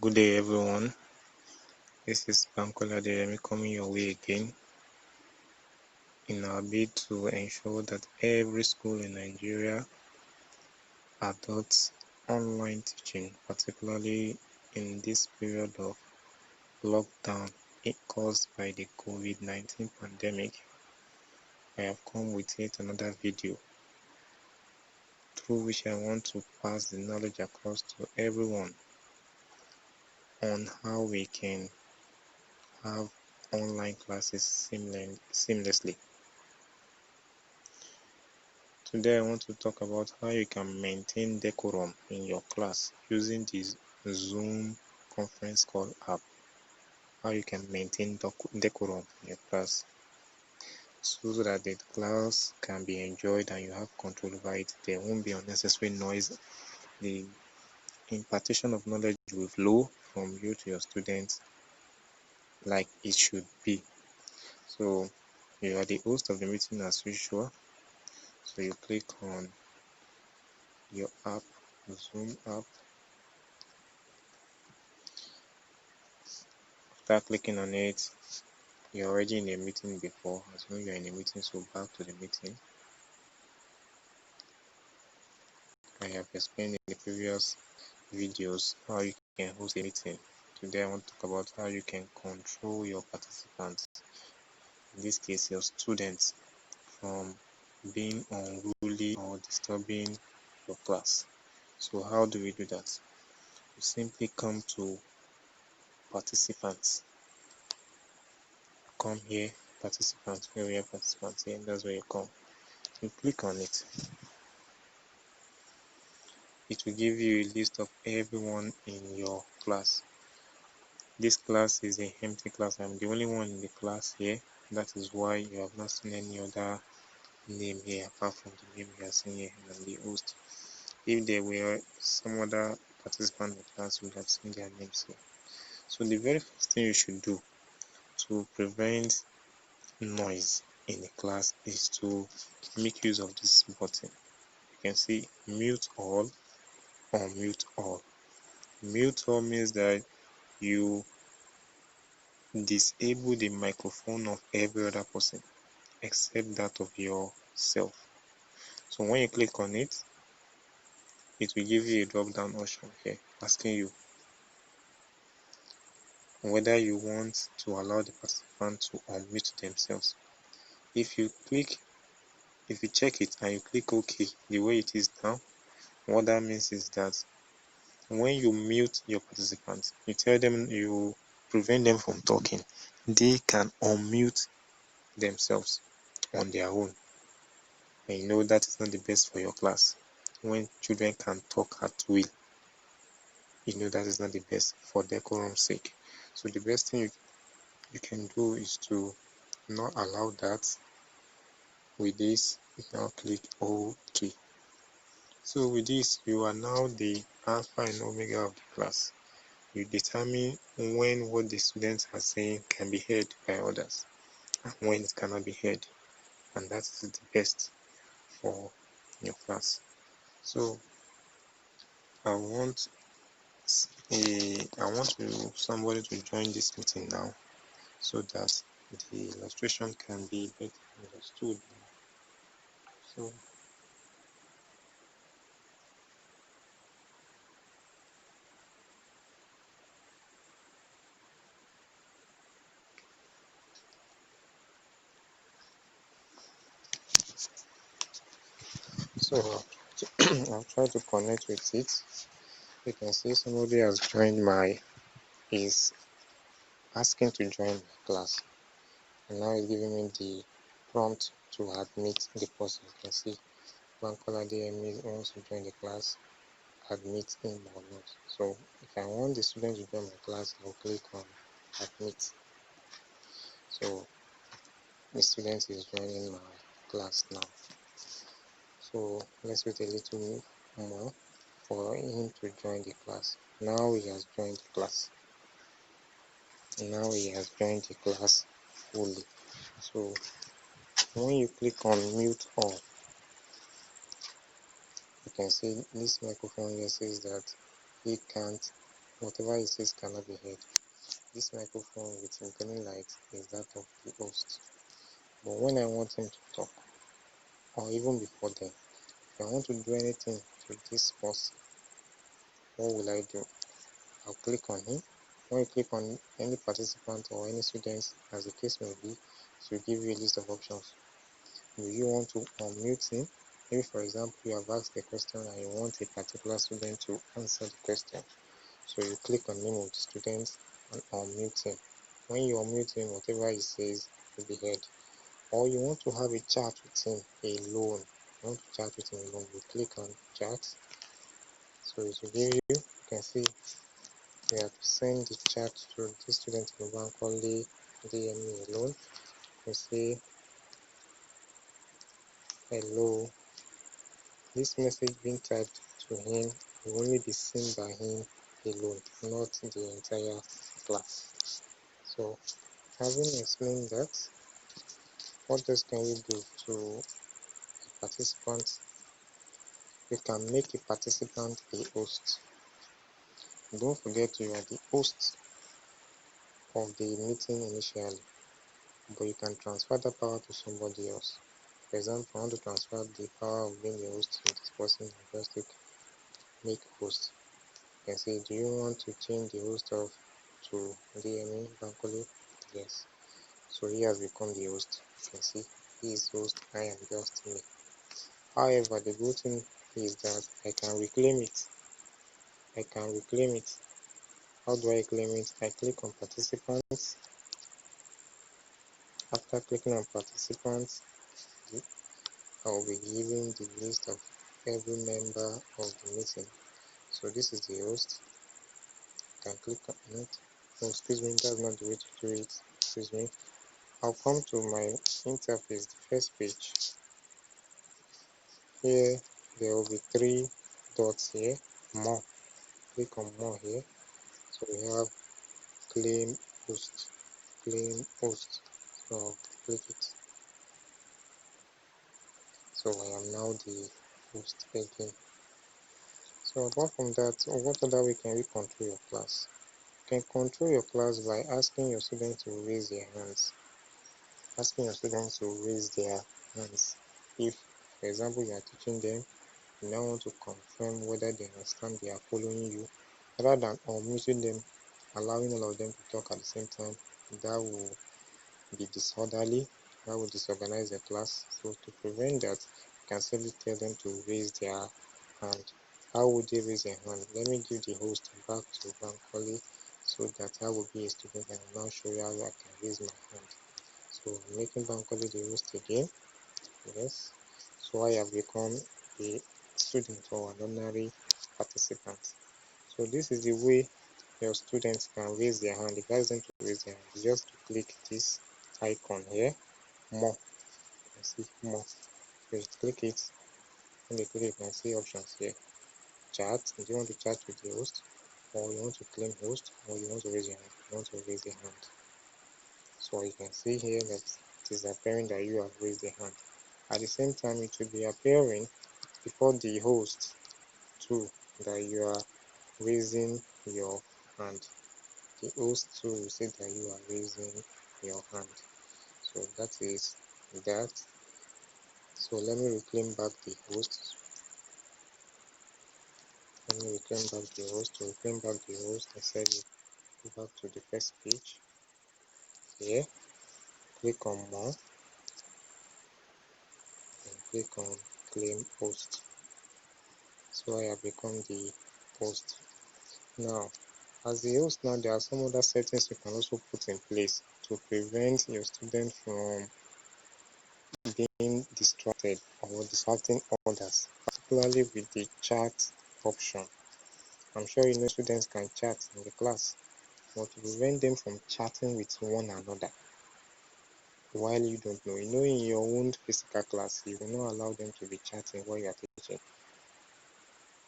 Good day, everyone. This is Ogunleye coming your way again in our bid to ensure that every school in Nigeria adopts online teaching, particularly in this period of lockdown caused by the COVID-19 pandemic. I have come with yet another video through which I want to pass the knowledge across to everyone on how we can have online classes seamlessly. Today I want to talk about how you can maintain decorum in your class using this Zoom conference call app. How you can maintain decorum in your class so that the class can be enjoyed and you have control over it. There won't be unnecessary noise. The impartation of knowledge will flow from you to your students like it should be. So you are the host of the meeting as usual. So you click on your app, Zoom app. After clicking on it, you're already in a meeting before. Assume you're in a meeting, so back to the meeting. I have explained in the previous videos how you can host a meeting. Today I want to talk about how you can control your participants, in this case your students, from being unruly or disturbing your class. So how do we do that? You simply come to participants. Come here, participants, where we have participants here, that's where you come. You click on it. It will give you a list of everyone in your class. This class is an empty class. I'm the only one in the class here. That is why you have not seen any other name here apart from the name you are seeing here. I'm the host. If there were some other participant in the class, you would have seen their names here. So the very first thing you should do to prevent noise in the class is to make use of this button. You can see mute all or mute all. Mute all means that you disable the microphone of every other person except that of yourself. So when you click on it, it will give you a drop down option here asking you whether you want to allow the participant to unmute themselves. If you check it and you click OK the way it is now, what that means is that when you mute your participants, you tell them you prevent them from talking, they can unmute themselves on their own. And you know that is not the best for your class. When children can talk at will, you know that is not the best for decorum's sake. So the best thing you can do is to not allow that. With this, you now click OK. So with this, you are now the alpha and omega of the class. You determine when what the students are saying can be heard by others and when it cannot be heard, and that is the best for your class. So I want somebody to join this meeting now so that the illustration can be better understood. So I'll try to connect with it. You can see somebody has joined is asking to join my class, and now it's giving me the prompt to admit the person. You can see Ogunleye wants to join the class, admit him or not. So if I want the student to join my class, I'll click on admit. So the student is joining my class now. So let's wait a little more for him to join the class. Now he has joined the class. Now he has joined the class fully. So when you click on mute all, you can see this microphone here says that he can't whatever he says cannot be heard. This microphone with green light is that of the host. But when I want him to talk, or even before then, if I want to do anything to this person, what will I do? I'll click on him. When you click on any participant or any student, as the case may be, it will give you a list of options. Do you want to unmute him? Maybe for example, you have asked a question and you want a particular student to answer the question. So you click on name of the student and unmute him. When you unmute him, whatever he says will be heard. Or you want to have a chat with him alone. You want to chat with him alone, you click on chat. So it will give you can see we have to send the chat to this student in Ogunleye DM me alone. You say hello. This message being typed to him will only be seen by him alone, not the entire class. So having explained that, what else can you do to a participant? You can make a participant a host. Don't forget you are the host of the meeting initially, but you can transfer the power to somebody else. For example, I want to transfer the power of being the host to this person and just click make host. You can say, do you want to change the host of to DME Bankole? Yes. So he has become the host. You can see he is host, I am just me. However, the good thing is that I can reclaim it. How do I claim it? I click on participants. After clicking on participants, I will be given the list of every member of the meeting. So this is the host. I can click on it. Oh, excuse me, that's not the way to do it. Excuse me. I'll come to my interface, the first page. Here there will be 3 dots here. More. Click on more here. So we have claim host. So I'll click it. So I am now the host again. So apart from that, what other way can we control your class? You can control your class by asking your students to raise their hands. If, for example, you are teaching them, you now want to confirm whether they understand, they are following you, rather than unmuting them, allowing all of them to talk at the same time, that will be disorderly, that will disorganize the class. So to prevent that, you can simply tell them to raise their hand. How would they raise their hand? Let me give the host back to Bankole so that I will be a student and will now show you how I can raise my hand. So I'm making Bankole the host again. Yes. So I have become a student or an ordinary participant. So this is the way your students can raise their hand. If you ask them to raise their hand, you just click this icon here, more. You can see more. So you click it. When you click, you can see options here. Chat. Do you want to chat with the host, or you want to claim host, or you want to raise your hand? You want to raise your hand. So you can see here that it is appearing that you have raised a hand. At the same time, it will be appearing before the host too that you are raising your hand. The host too will say that you are raising your hand. So that is that. So let me reclaim back the host. To reclaim back the host, I said go back to the first page. Here, click on more and click on claim host. So I have become the host. Now, as the host now, there are some other settings you can also put in place to prevent your student from being distracted or distracting others, particularly with the chat option. I'm sure you know students can chat in the class, but to prevent them from chatting with one another while you don't know, in your own physical class, you will not allow them to be chatting while you are teaching.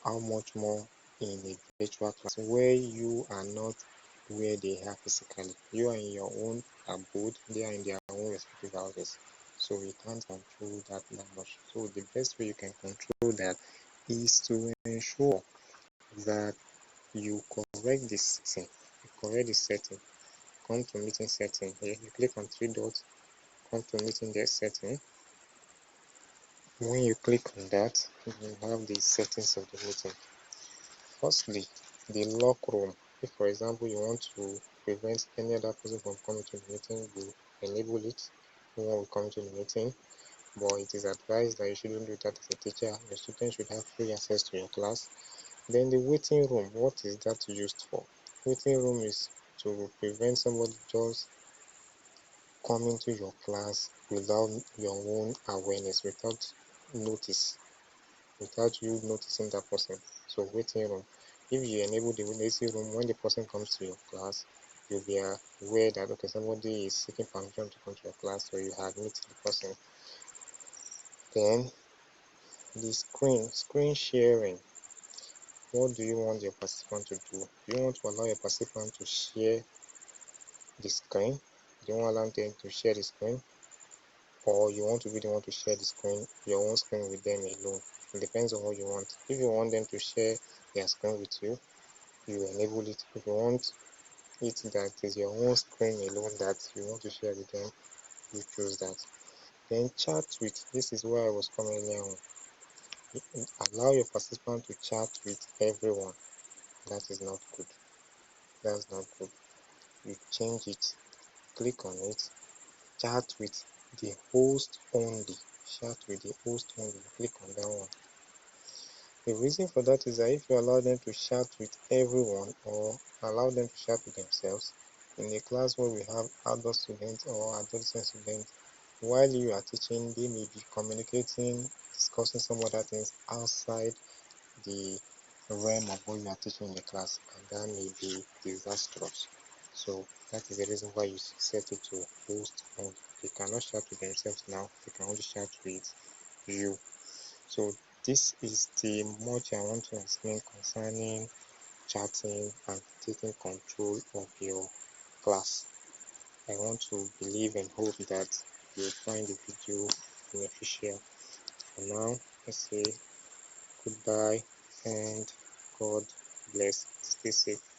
How much more in a virtual class where you are not where they are physically? You are in your own abode, they are in their own respective houses. So we can't control that much. So the best way you can control that is to ensure that you correct this setting. You correct the setting. Come to meeting setting here. You click on three dots. Come to meeting the setting. When you click on that, you have the settings of the meeting. Firstly, the lock room. If, for example, you want to prevent any other person from coming to the meeting, you enable it. No one will come to the meeting. But it is advised that you shouldn't do that as a teacher. Your students should have free access to your class. Then the waiting room, what is that used for? Waiting room is to prevent somebody just coming to your class without your own awareness, without notice, without you noticing that person. So waiting room. If you enable the waiting room, when the person comes to your class, you'll be aware that okay, somebody is seeking permission to come to your class, so you admit the person. Then the screen sharing. What do you want your participant to do? Do you want to allow your participant to share the screen? Do you want to allow them to share the screen? Or you want to be the one to share the screen, your own screen with them alone? It depends on what you want. If you want them to share their screen with you, you enable it. If you want it that is your own screen alone that you want to share with them, you choose that. Then chat with. This is where I was coming now. Allow your participant to chat with everyone. That is not good. That's not good. You change it, click on it, chat with the host only. Chat with the host only. Click on that one. The reason for that is that if you allow them to chat with everyone or allow them to chat with themselves, in a class where we have adult students or adolescent students, while you are teaching, they may be communicating, discussing some other things outside the realm of what you are teaching in the class, and that may be disastrous. So that is the reason why you set it to host only. They cannot chat with themselves now, they can only chat with you. So this is the much I want to explain concerning chatting and taking control of your class. I want to believe and hope that you will find the video beneficial. For now, I say goodbye and God bless. Stay safe.